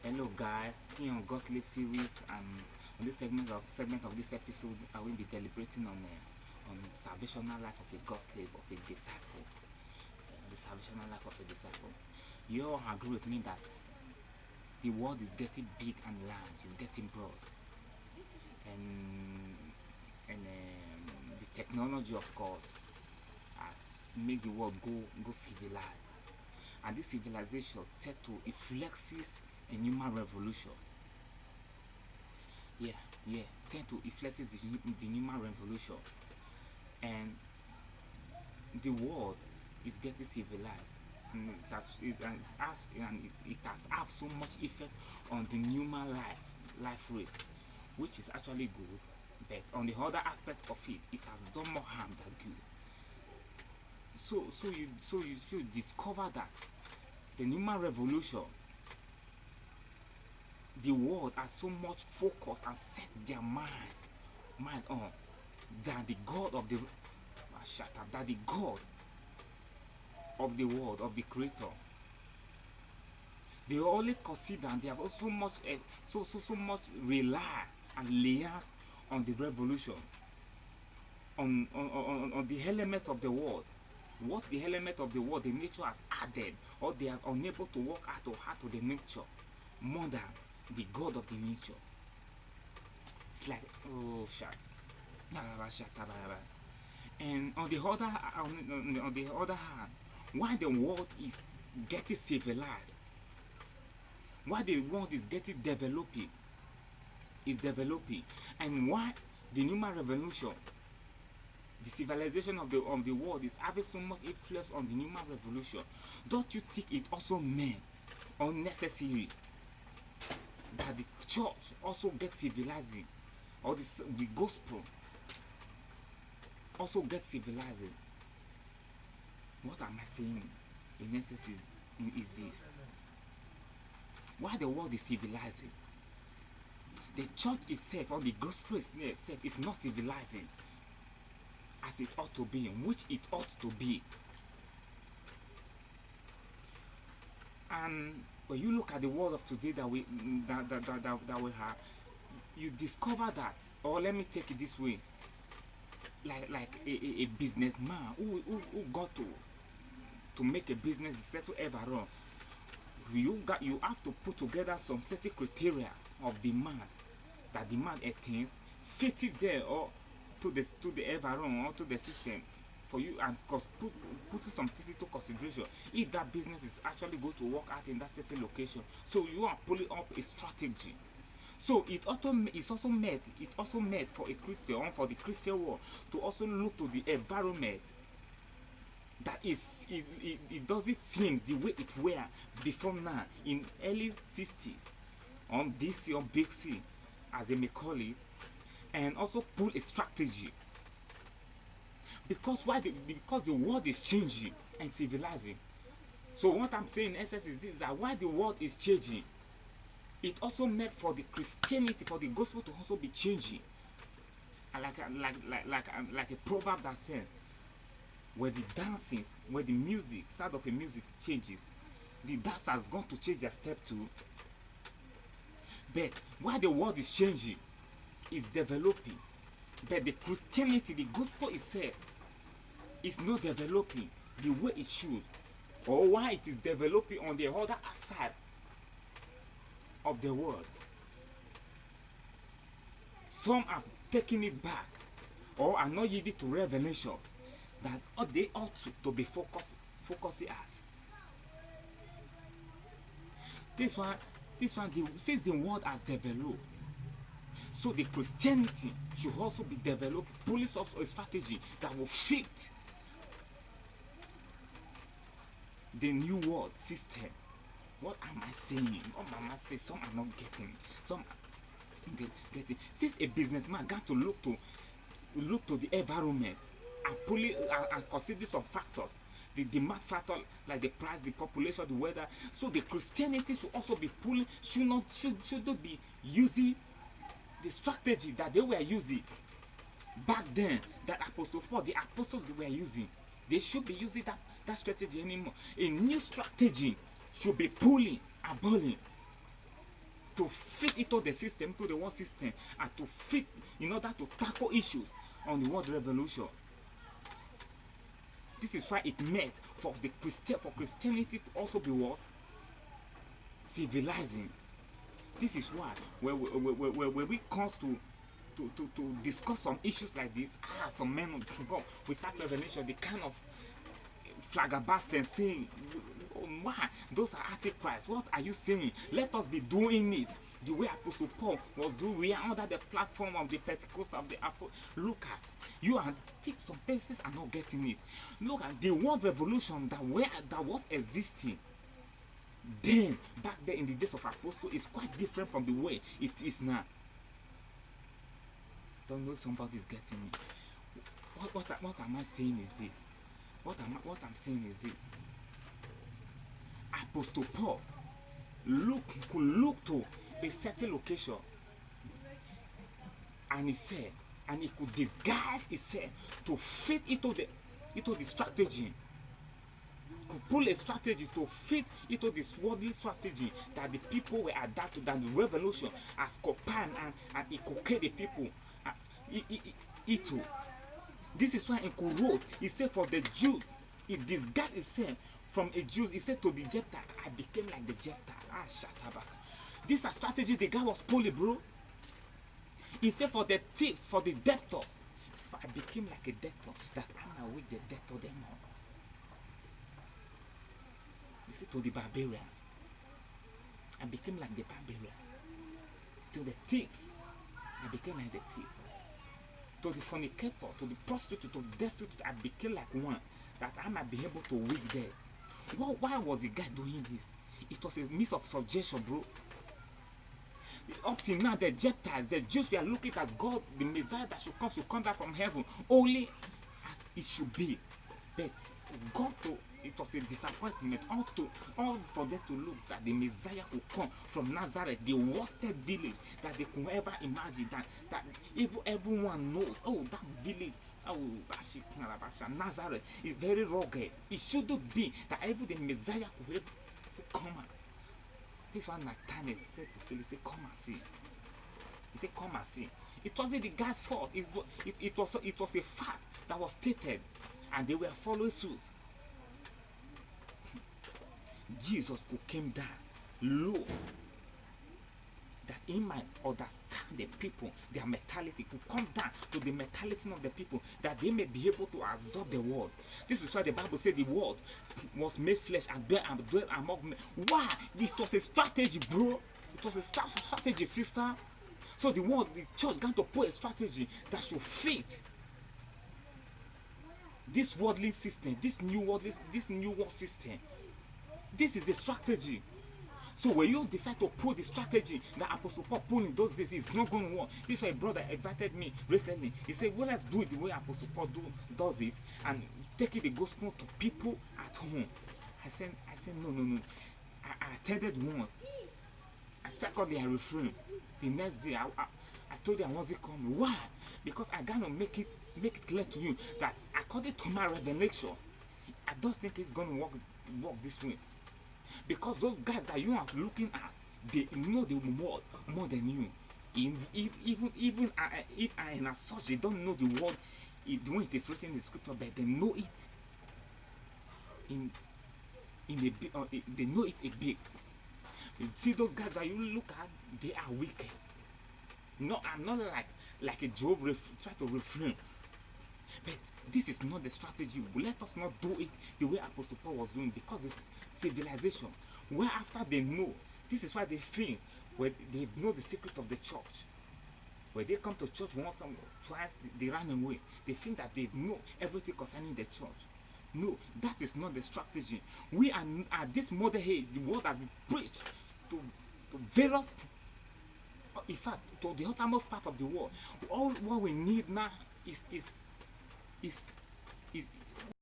Hello guys, still on Godslave series, and on this segment of this episode, I will be deliberating on salvational life of a God slave, of a disciple. The salvational life of a disciple. You all agree with me that the world is getting big and large, it's getting broad, and the technology, of course, has made the world go civilized, and this civilization tend to influences the human revolution. Yeah, yeah, tend to influences the human revolution, and the world is getting civilized, and it has have so much effect on the human life rate, which is actually good, but on the other aspect of it, it has done more harm than good. So you should discover that the human revolution, the world has so much focus and set their mind on, than the God of the shut up, that the God of the world, of the creator. They only consider, and they have also much so much rely and reliance on the revolution, on the element of the world, what the element of the world, the nature has added, or they are unable to work out or add to the nature more than the God of the nature. It's like, oh shut, and on the other hand, while the world is getting civilized, while the world is getting developing, and why the human revolution, the civilization of the world is having so much influence on the human revolution, don't you think it also meant unnecessary that the church also gets civilizing, or the gospel also gets civilizing? What am I saying in essence is this: why the world is civilizing, the church itself, or the gospel itself, is not civilizing as it ought to be, which it ought to be. And when you look at the world of today that we have, you discover that, or let me take it this way, like a businessman who got to make a business settle ever wrong. You have to put together some certain criteria of demand, that demand attains, fit it there, or to the environment, or to the system for you, and put some things into consideration if that business is actually going to work out in that certain location. So you are pulling up a strategy. So it also made for a Christian, for the Christian world, to also look to the environment, that is, it doesn't seem the way it were before now, in early 60s, on DC or Big C, as they may call it, and also pull a strategy. Because the world is changing and civilizing. So what I'm saying in essence is this: that while the world is changing, it also meant for the Christianity, for the gospel to also be changing. And like a proverb that said, where the dancing, where the music, sound of a music changes, the dancers going to change their step too. But while the world is changing, is developing, but the Christianity, the gospel itself, is not developing the way it should, or why it is developing on the other side of the world. Some are taking it back, or are not yielding to revelations that they ought to be focusing at. This one, since the world has developed, so the Christianity should also be developed, pulling up a strategy that will fit the new world system. What am I saying? What am I saying? Some are not getting. Some are getting. Since a businessman got to look to the environment, and pull it, and consider some factors, the demand factor, like the price, the population, the weather. So the Christianity should also be pulling, should not be using the strategy that they were using back then, that Apostle Paul, the apostles, they were using. They should be using that strategy anymore. A new strategy should be pulling and pulling. to fit into the system, to the world system, and to fit in order to tackle issues on the world revolution. This is why it meant for Christianity to also be what? Civilizing. This is why when we come to discuss some issues like this, some men will go without revelation, the kind of flagabasting saying, why? Those are antichrists. What are you saying? Let us be doing it the way Apostle Paul was doing. We are under the platform of the Pentecost of the Apostle. Look at you, and some places are not getting it. Look at the world revolution that was existing then, back then in the days of Apostle, is quite different from the way it is now. Don't know if somebody's getting me. What am I saying is this? What I'm saying is this. Apostle Paul could look to a certain location, and he could disguise himself to fit into the strategy. Could pull a strategy to fit into this worldly strategy that the people were adapted, that the revolution has combined and it could carry the people into. This is why he could wrote. He said for the Jews, he disguised himself from a Jew. He said to the Jephthah, I became like the Jephthah. Shut up. This is a strategy the guy was pulling, bro. He said for the thieves, for the debtors, I became like a debtor, that I might wake the debtor them up. He said to the barbarians, I became like the barbarians. To the thieves, I became like the thieves. To the fornicator, to the prostitute, to the destitute, I became like one, that I might be able to wake them. Why was the guy doing this? It was a means of suggestion, bro. Up till now, the Gentiles, the Jews were looking at God, the Messiah that should come down from heaven, only as it should be. But God, it was a disappointment all for them to look that the Messiah could come from Nazareth, the worsted village that they could ever imagine. That everyone knows, that village, Nazareth is very rugged. It shouldn't be that even the Messiah could ever come out. This one Nathanael said to Philip, he said, come and see. He said, come and see. It wasn't the guy's fault. It was a fact that was stated, and they were following suit. Jesus who came down low, that he might understand the people, their mentality, could come down to the mentality of the people, that they may be able to absorb the word. This is why the Bible said the word was made flesh and dwelt among men. Why? It was a strategy, bro. It was a strategy, sister. So the church got to put a strategy that should fit this worldly system, this new world system. This is the strategy. So when you decide to put the strategy that Apostle Paul put in those days, it's not going to work. This is why a brother invited me recently. He said, well, let's do it the way Apostle Paul does it, and taking the gospel to people at home. I said no. I attended once. Secondly, I refrained. The next day, I told you I wasn't coming. Why? Because I got to make it clear to you that according to my revelation, I don't think it's going to work this way. Because those guys that you are looking at, they know the word more than you. Even if I am as such, they don't know the word the way it is written in the scripture, but they know it they know it a bit. You see those guys that you look at, they are wicked. No, I'm not like a Job try to refrain. But this is not the strategy. Let us not do it the way Apostle Paul was doing, because it's civilization. Where after they know, this is why they think, where they know the secret of the church. When they come to church once or twice, they run away. They think that they know everything concerning the church. No, that is not the strategy. We are at this modern age, the word has been preached to various, in fact, to the uttermost part of the world. All what we need now is